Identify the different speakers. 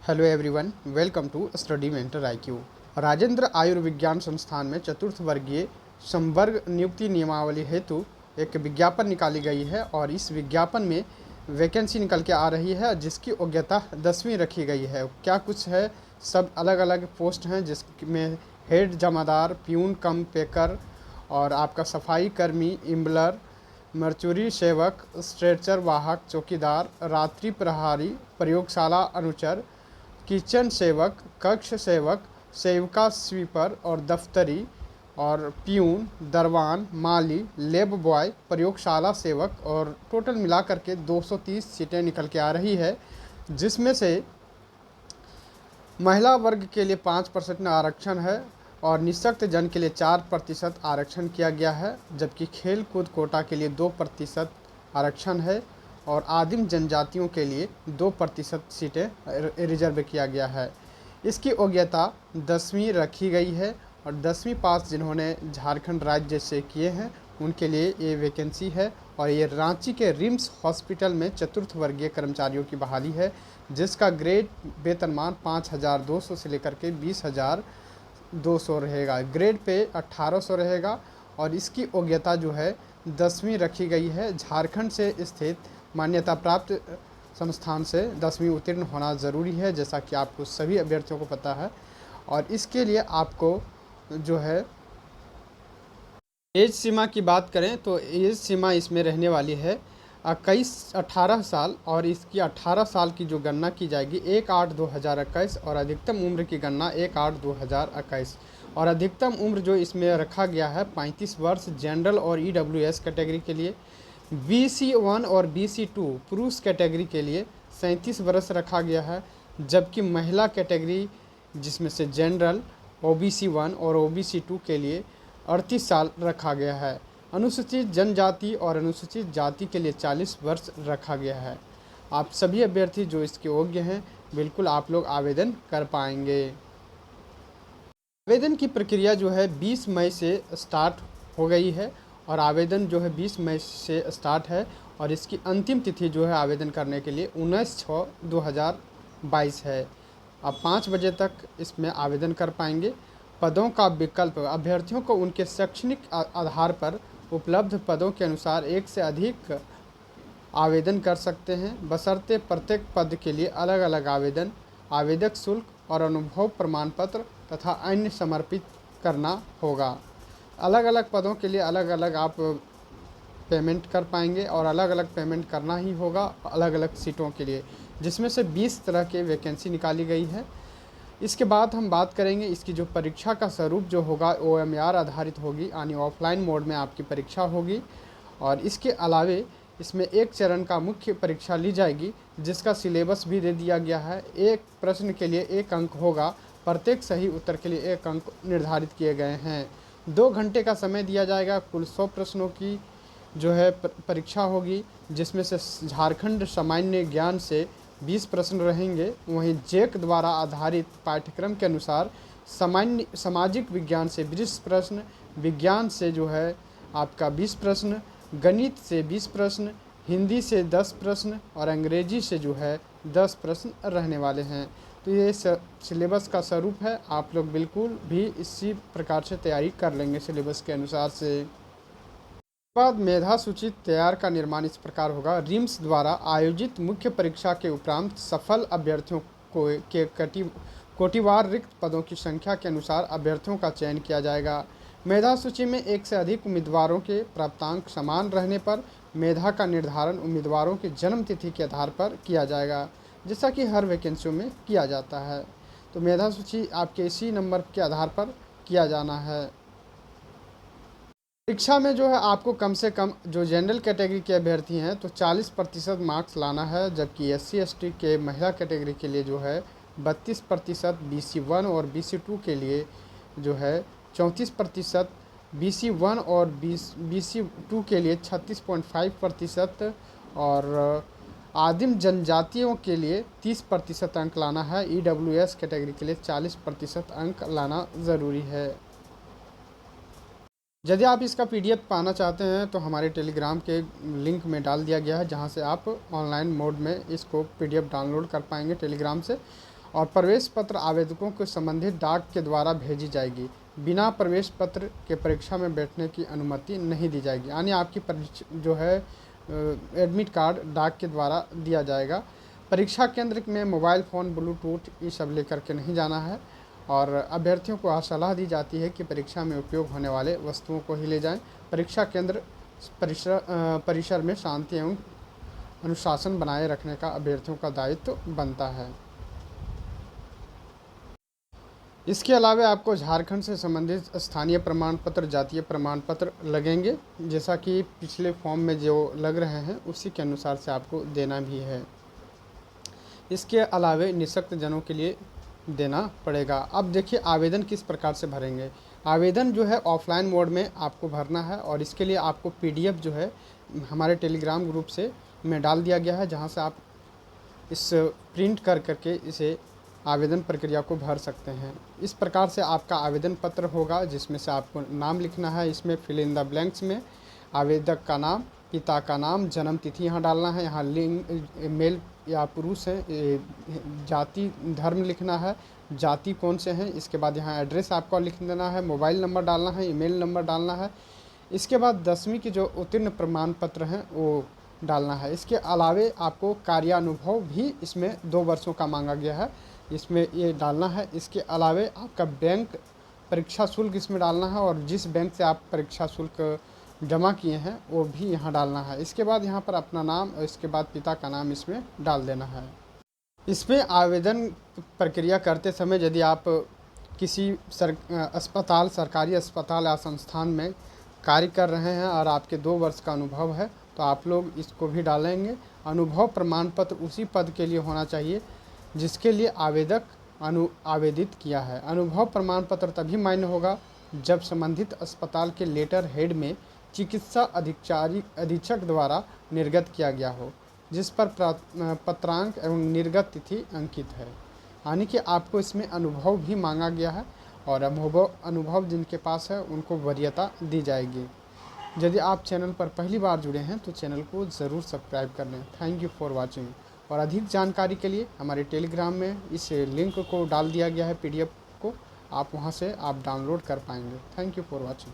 Speaker 1: Hello everyone, welcome to study mentor IQ. Rajendra Ayurvigyan Sansthan में चतुर्थ वर्गीय संवर्ग नियुक्ति नियमावली हेतु एक विज्ञापन निकाली गई है और इस विज्ञापन में वैकेंसी निकल के आ रही है जिसकी योग्यता 10वीं रखी गई है। क्या कुछ है, सब अलग अलग पोस्ट हैं जिसमें हेड जमादार, प्यून कम पेकर और आपका सफाई कर्मी, इम्बलर, मर्चुरी सेवक, स्ट्रेचर वाहक, चौकीदार, रात्रि प्रहरी, प्रयोगशाला अनुचर, किचन सेवक, कक्ष सेवक, सेविका स्वीपर और दफ्तरी और प्यून, दरवान, माली, लेब बॉय, प्रयोगशाला सेवक और टोटल मिलाकर के 230 सीटें निकल के आ रही है, जिसमें से महिला वर्ग के लिए 5% आरक्षण है और निःशक्त जन के लिए 4% आरक्षण किया गया है, जबकि खेल कूद कोटा के लिए 2% आरक्षण है और आदिम जनजातियों के लिए 2% सीटें रिजर्व किया गया है। इसकी योग्यता 10वीं रखी गई है और 10वीं पास जिन्होंने झारखंड राज्य से किए हैं उनके लिए ये वैकेंसी है और ये रांची के रिम्स हॉस्पिटल में चतुर्थ वर्गीय कर्मचारियों की बहाली है, जिसका ग्रेड वेतनमान 5,200 से लेकर के 20,200 रहेगा। ग्रेड पे 1,800 रहेगा और इसकी योग्यता जो है 10वीं रखी गई है। झारखंड से स्थित मान्यता प्राप्त संस्थान से 10वीं उत्तीर्ण होना ज़रूरी है, जैसा कि आपको सभी अभ्यर्थियों को पता है। और इसके लिए आपको जो है एज सीमा की बात करें तो एज सीमा इसमें रहने वाली है 18 साल और इसकी 18 साल की जो गणना की जाएगी 1/8/2021 और अधिकतम उम्र की गणना 1/8/2021 और अधिकतम उम्र जो इसमें रखा गया है 35 वर्ष जनरल और EWS कैटेगरी के लिए, BC1 और BC2 पुरुष कैटेगरी के लिए 37 वर्ष रखा गया है, जबकि महिला कैटेगरी जिसमें से जनरल, OBC1 और OBC2 के लिए 38 साल रखा गया है। अनुसूचित जनजाति और अनुसूचित जाति के लिए 40 वर्ष रखा गया है। आप सभी अभ्यर्थी जो इसके योग्य हैं बिल्कुल आप लोग आवेदन कर पाएंगे। आवेदन की प्रक्रिया जो है 20 मई से स्टार्ट हो गई है और आवेदन जो है 20 मई से स्टार्ट है और इसकी अंतिम तिथि जो है आवेदन करने के लिए 19/6/2022 है। आप 5 बजे तक इसमें आवेदन कर पाएंगे। पदों का विकल्प अभ्यर्थियों को उनके शैक्षणिक आधार पर उपलब्ध पदों के अनुसार एक से अधिक आवेदन कर सकते हैं, बशर्ते प्रत्येक पद के लिए अलग अलग आवेदन, आवेदक शुल्क और अनुभव प्रमाण पत्र तथा अन्य समर्पित करना होगा। अलग अलग पदों के लिए अलग अलग आप पेमेंट कर पाएंगे और अलग अलग पेमेंट करना ही होगा अलग अलग सीटों के लिए, जिसमें से 20 तरह के वैकेंसी निकाली गई है। इसके बाद हम बात करेंगे इसकी जो परीक्षा का स्वरूप जो होगा OMR आधारित होगी, यानी ऑफलाइन मोड में आपकी परीक्षा होगी और इसके अलावे इसमें एक चरण का मुख्य परीक्षा ली जाएगी जिसका सिलेबस भी दे दिया गया है। एक प्रश्न के लिए 1 अंक होगा, प्रत्येक सही उत्तर के लिए 1 अंक निर्धारित किए गए हैं। 2 घंटे का समय दिया जाएगा। कुल 100 प्रश्नों की जो है परीक्षा होगी, जिसमें से झारखंड सामान्य ज्ञान से 20 प्रश्न रहेंगे। वहीं जेक द्वारा आधारित पाठ्यक्रम के अनुसार सामान्य सामाजिक विज्ञान से 20 प्रश्न, विज्ञान से जो है आपका 20 प्रश्न, गणित से 20 प्रश्न, हिंदी से 10 प्रश्न और अंग्रेजी से जो है 10 प्रश्न रहने वाले हैं। तो ये सिलेबस का स्वरूप है। आप लोग बिल्कुल भी इसी प्रकार से तैयारी कर लेंगे सिलेबस के अनुसार से। बाद मेधा सूची तैयार का निर्माण इस प्रकार होगा। रिम्स द्वारा आयोजित मुख्य परीक्षा के उपरांत सफल अभ्यर्थियों को के कोटिवार रिक्त पदों की संख्या के अनुसार अभ्यर्थियों का चयन किया जाएगा। मेधा सूची में एक से अधिक उम्मीदवारों के प्राप्तांक समान रहने पर मेधा का निर्धारण उम्मीदवारों की जन्म तिथि के आधार पर किया जाएगा, जैसा कि हर वैकेंसियों में किया जाता है। तो मेधा सूची आपके इसी नंबर के आधार पर किया जाना है। परीक्षा में जो है आपको कम से कम जो जनरल कैटेगरी के अभ्यर्थी हैं तो 40% मार्क्स लाना है, जबकि SC/ST के महिला कैटेगरी के लिए जो है 32%, BC1 और BC2 के लिए जो है 34%, BC1 और BC2 के लिए 36.5% और आदिम जनजातियों के लिए 30% अंक लाना है। EWS कैटेगरी के लिए 40% अंक लाना ज़रूरी है। यदि आप इसका PDF पाना चाहते हैं तो हमारे टेलीग्राम के लिंक में डाल दिया गया है, जहां से आप ऑनलाइन मोड में इसको PDF डाउनलोड कर पाएंगे टेलीग्राम से। और प्रवेश पत्र आवेदकों को संबंधित डाक के द्वारा भेजी जाएगी। बिना प्रवेश पत्र के परीक्षा में बैठने की अनुमति नहीं दी जाएगी। यानी आपकी जो है एडमिट कार्ड डाक के द्वारा दिया जाएगा। परीक्षा केंद्र में मोबाइल फ़ोन, ब्लूटूथ ये सब लेकर के नहीं जाना है। और अभ्यर्थियों को सलाह दी जाती है कि परीक्षा में उपयोग होने वाले वस्तुओं को ही ले जाएं। परीक्षा केंद्र परिसर में शांति एवं अनुशासन बनाए रखने का अभ्यर्थियों का दायित्व बनता है। इसके अलावा आपको झारखंड से संबंधित स्थानीय प्रमाण पत्र, जातीय प्रमाण पत्र लगेंगे। जैसा कि पिछले फॉर्म में जो लग रहे हैं उसी के अनुसार से आपको देना भी है। इसके अलावा निःशक्त जनों के लिए देना पड़ेगा। अब देखिए आवेदन किस प्रकार से भरेंगे। आवेदन जो है ऑफलाइन मोड में आपको भरना है और इसके लिए आपको PDF जो है हमारे टेलीग्राम ग्रुप से में डाल दिया गया है, जहां से आप इस प्रिंट कर करके इसे आवेदन प्रक्रिया को भर सकते हैं। इस प्रकार से आपका आवेदन पत्र होगा, जिसमें से आपको नाम लिखना है। इसमें फिल इन द ब्लैंक्स में आवेदक का नाम, पिता का नाम, जन्म तिथि यहाँ डालना है। यहाँ लिंग मेल या पुरुष है, जाति धर्म लिखना है, जाति कौन से हैं। इसके बाद यहाँ एड्रेस आपको लिख देना है, मोबाइल नंबर डालना है, ईमेल नंबर डालना है। इसके बाद 10वीं की जो उत्तीर्ण प्रमाण पत्र हैं वो डालना है। इसके अलावे आपको कार्यानुभव भी इसमें 2 वर्षों का मांगा गया है, इसमें ये डालना है। इसके अलावे आपका बैंक परीक्षा शुल्क इसमें डालना है और जिस बैंक से आप परीक्षा शुल्क जमा किए हैं वो भी यहाँ डालना है। इसके बाद यहाँ पर अपना नाम और इसके बाद पिता का नाम इसमें डाल देना है। इसमें आवेदन प्रक्रिया करते समय यदि आप किसी सरकारी अस्पताल या संस्थान में कार्य कर रहे हैं और आपके 2 वर्ष का अनुभव है तो आप लोग इसको भी डालेंगे। अनुभव प्रमाण पत्र उसी पद के लिए होना चाहिए जिसके लिए आवेदक आवेदित किया है। अनुभव प्रमाण पत्र तभी मान्य होगा जब संबंधित अस्पताल के लेटर हेड में चिकित्सा अधीक्षक द्वारा निर्गत किया गया हो, जिस पर पत्रांक एवं निर्गत तिथि अंकित है। यानी कि आपको इसमें अनुभव भी मांगा गया है और अनुभव जिनके पास है उनको वरीयता दी जाएगी। यदि आप चैनल पर पहली बार जुड़े हैं तो चैनल को ज़रूर सब्सक्राइब कर लें। Thank you for watching. और अधिक जानकारी के लिए हमारे टेलीग्राम में इस लिंक को डाल दिया गया है, PDF को आप वहां से आप डाउनलोड कर पाएंगे। Thank you for watching.